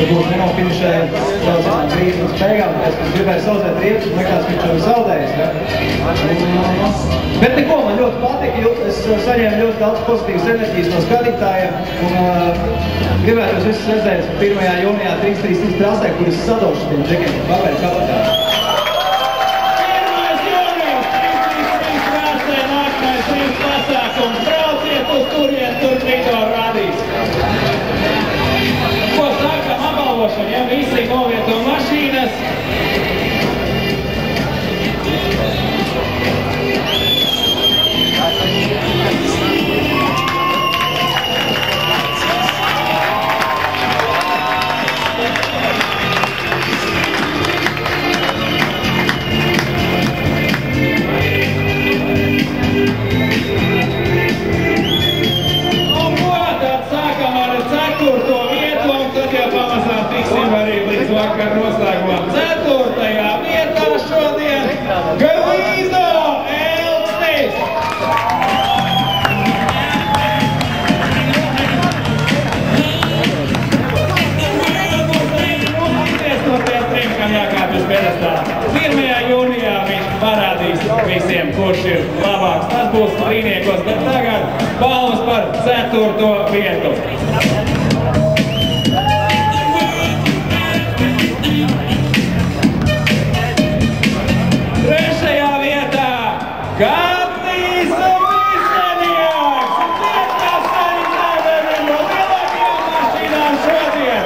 varbūt nenofinišēja savu brīdi uz beigām, tāpēc, ka gribēja saudzēt riepas un likās, ka viņš jau ir zaudējis. Bet neko, man ļoti patika, es saņēmu ļoti daudz pozitīvas enerģijas no skatītājiem un gribētu jūs visus redzēt 1. jūnijā 333 trasē, kuras sadošu tiem džekiem Babēļu kabatā. 1. jūnijas 333 trasē nākamais rīts pasākums. Brauciet uz turien, tur video rādīs. Ko sākam apbalvošanu, ja visi novieto mašīnas? Vakar noslēgumam 4. vietā šodien Galīno Elksnis. No tiem trim, kam jākāp uz pedestāla. 1. jūnijā viņš parādīs visiem, kurš ir labāks. Tas būs trīniekos, bet tagad balvas par 4. vietu. Gandijs Visenieks! Tiekās arī nevienam no lielākajām mašīnām šodien!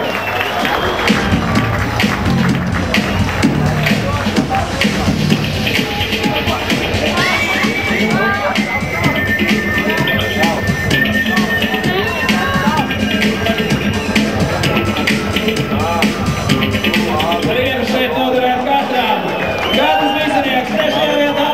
Vienu šeit noderēt katram! Gandijs Visenieks 3. vietā!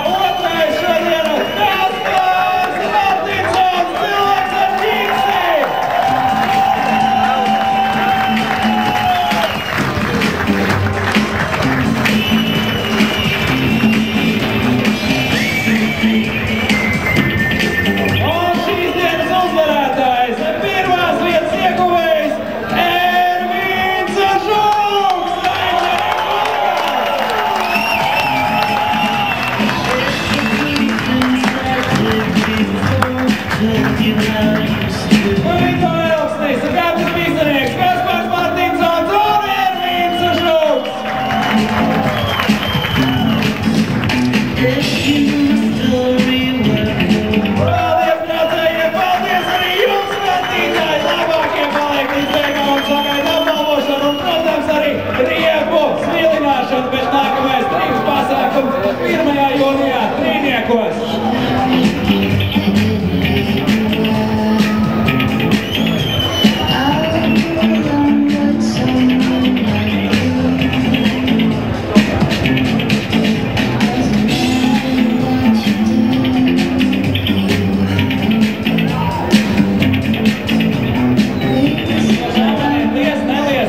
Bet nākamais trīs pasākums 1. jūnijā Trīniekos.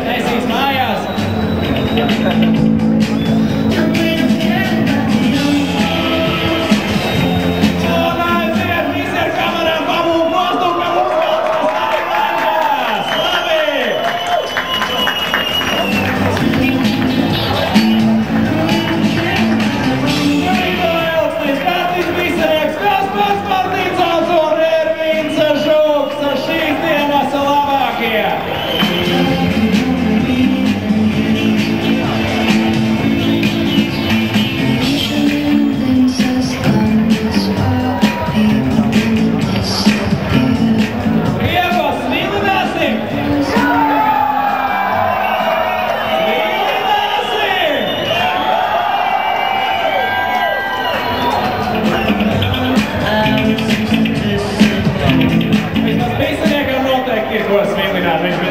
Nesīs mājās.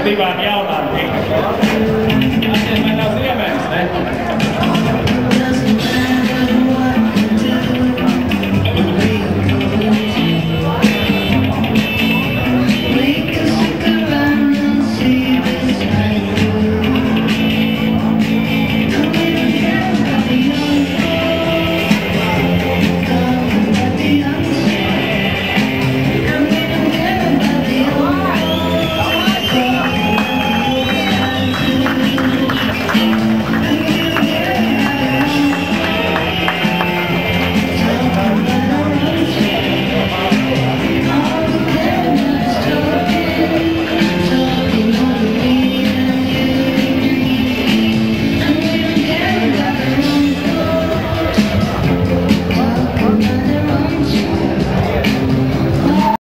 Divām jaunām. Tas, man nav